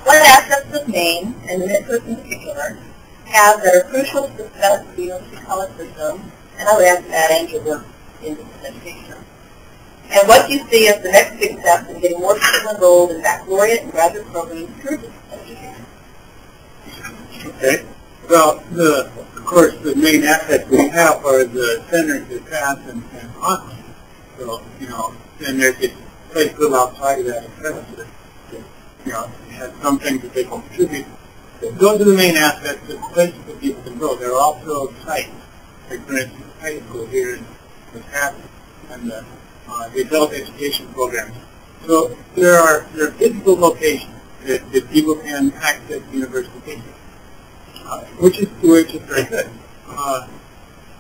What aspects of Maine, and the Midcoast in particular, have that are crucial to the success of the university college system, and I would add to that and your work in distance education? And what do you see as the next big step in getting more people enrolled in baccalaureate and graduate programs through distance education? Okay. Well, of course, the main assets we have are the centers that pass and online. So, then there's a place to live outside of that accessibility. Has some things that they can contribute. Those are the main aspects of the places that people can go. There are also sites, like for instance, high school here in Madison and the adult education programs. So there are physical locations that people can access university, which is very good.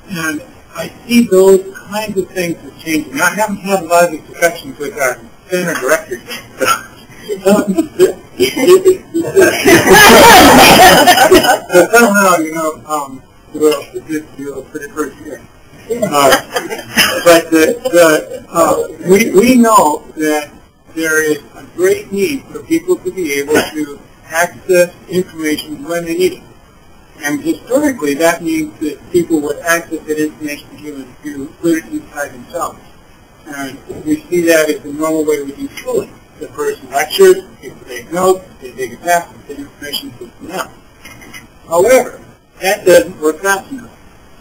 And I see those kinds of things as changing. I haven't had a lot of these discussions with our center directors. But somehow, we'll put it first here. But we know that there is a great need for people to be able to access information when they need it. And historically, that means that people would access that information to put it inside themselves. And we see that as the normal way we do schooling. The person lectures, people take notes, they take a test, the information is put out. However, that doesn't work fast enough.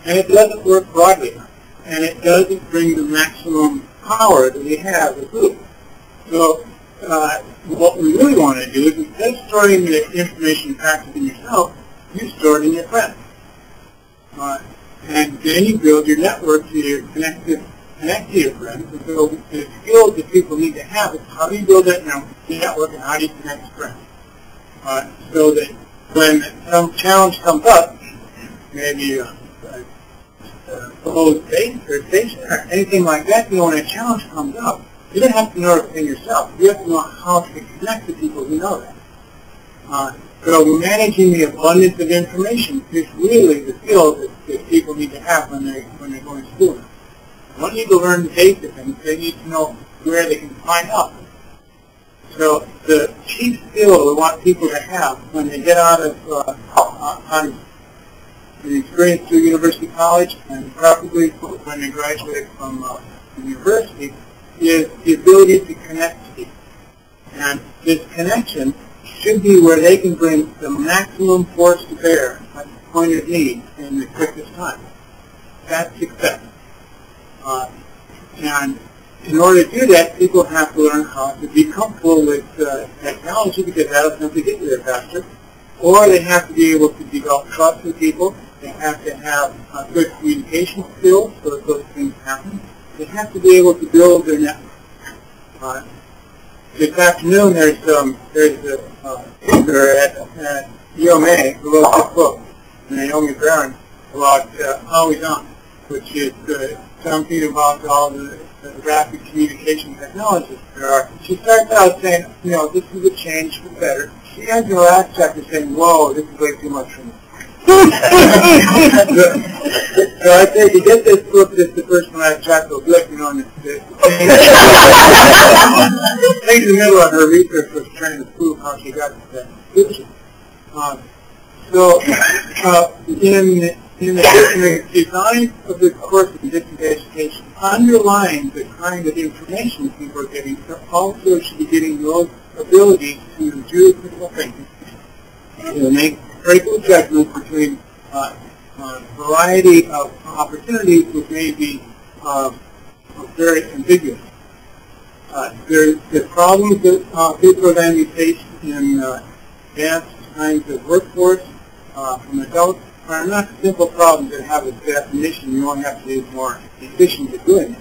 And it doesn't work broadly enough. And it doesn't bring the maximum power that we have as a group. So what we really want to do is instead of storing the information and practice in yourself, you store it in your friends. And then you build your network to your connect to your friends. And so the skills that people need to have is how do you build that network and how do you connect to friends? So that when some challenge comes up, maybe closed space or station or anything like that, when a challenge comes up, you don't have to know everything yourself. You have to know how to connect to people who know that. So managing the abundance of information is really the skill that people need to have when they're going to school. One need to learn the basic things. They need to know where they can find out. So the chief skill we want people to have when they get out of an experience through university college and probably when they graduate from university is the ability to connect to people. And this connection should be where they can bring the maximum force to bear at the point of need in the quickest time. That's success. And in order to do that, people have to learn how to be comfortable with technology because that'll simply get you there faster. Or they have to be able to develop trust with people. They have to have good communication skills so that those things happen. They have to be able to build their network. This afternoon, there's a speaker at UMA who wrote this book, Naomi Barron, about Always On, which is something about all the rapid communication technologies there are. She starts out saying, this is a change for the better. She ends her last chapter saying, whoa, this is way too much for me. So I say, to get this book, this is the first one I've tried to look, and the thing in the middle of her research was trying to prove how she got to that conclusion. In the design of the course in distance education, underlying the kind of information people are getting, they also should be getting those abilities to do critical thinking, to make critical judgments between a variety of opportunities which may be very ambiguous. The problems that people are going to face in advanced kinds of workforce from adults are not simple problems that have a definition. You only have to be more efficient at doing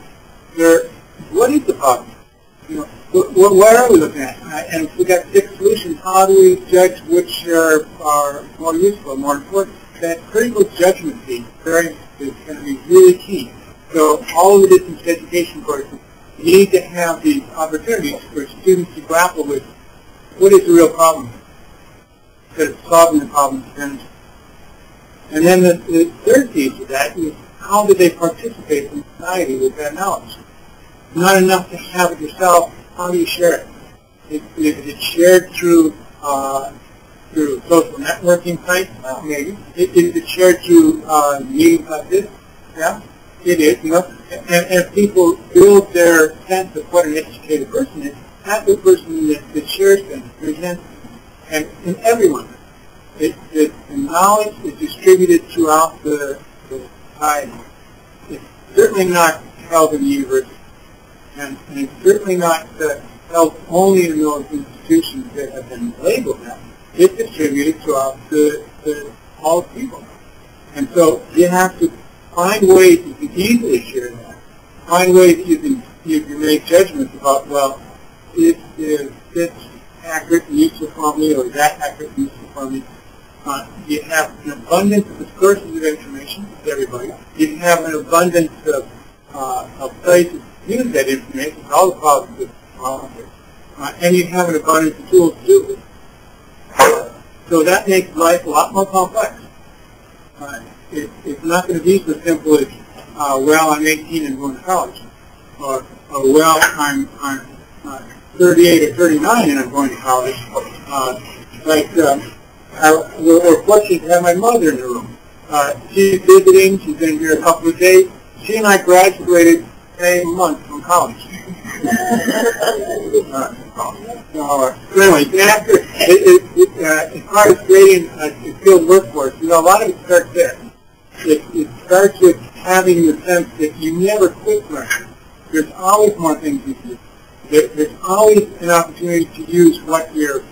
it. What is the problem? What are we looking at? And if we've got 6 solutions, how do we judge which are more useful, more important? That critical judgment piece is going to be really key. So all of the distance education courses need to have these opportunities for students to grapple with what is the real problem instead of solving the problem independently. And then the third piece of that is how do they participate in society with that knowledge? Not enough to have it yourself. How do you share it? If it's shared through through social networking sites, maybe. Is it shared through meetings like this? Yeah, it is. You know, and people build their sense of what an educated person is. Not the person that shares things, presents, and everyone. The knowledge is distributed throughout the society. It's certainly not held in the university, and it's certainly not held only in those institutions that have been labeled that. It's distributed throughout all people. And so you have to find ways you can easily share that. Find ways you can make judgments about, well, is this accurate and useful for me, or is that accurate and useful for me? You have an abundance of sources of information to everybody. You have an abundance of places to use that information, all the problems with volunteers. And you have an abundance of tools to do it. So that makes life a lot more complex. It's not going to be so simple as, well, I'm 18 and going to college, or well, I'm 38 or 39 and I'm going to college. We're fortunate to have my mother in the room. She's visiting. She's been here a couple of days. She and I graduated the same month from college. So anyway, as far as creating a skilled workforce, you know, a lot of it starts there. It starts with having the sense that you never quit learning. There's always more things you can do. There's always an opportunity to use what your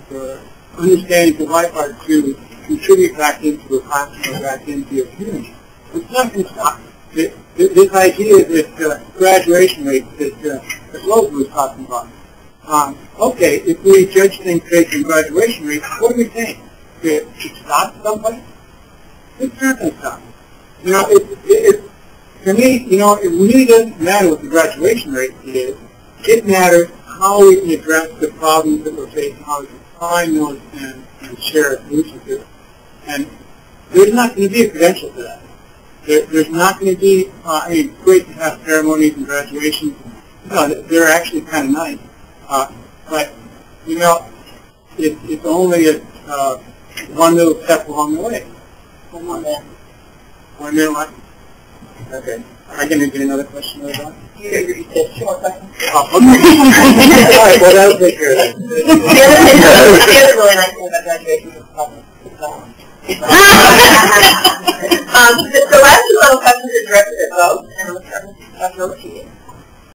understandings of life are to contribute back into a classroom or back into your community. It's not going to stop. This idea that graduation rate that Rose was talking about. Okay, if we judge things based on graduation rate, what are we saying? It stops someplace? It's not going to stop. You know, for me, you know, it really doesn't matter what the graduation rate is. It matters how we can address the problems that we're facing, how we can find those and share a solution to it. And there's not going to be a credential for that. There's not going to be, I mean, it's great to have ceremonies and graduations. You know, they're actually kind of nice. But, you know, it's only one little step along the way. One minute left. Okay. Am I going to get another question later on? You said 2 more questions. Oh, okay. All right, well, that'll take care of it. The other really nice thing about graduation is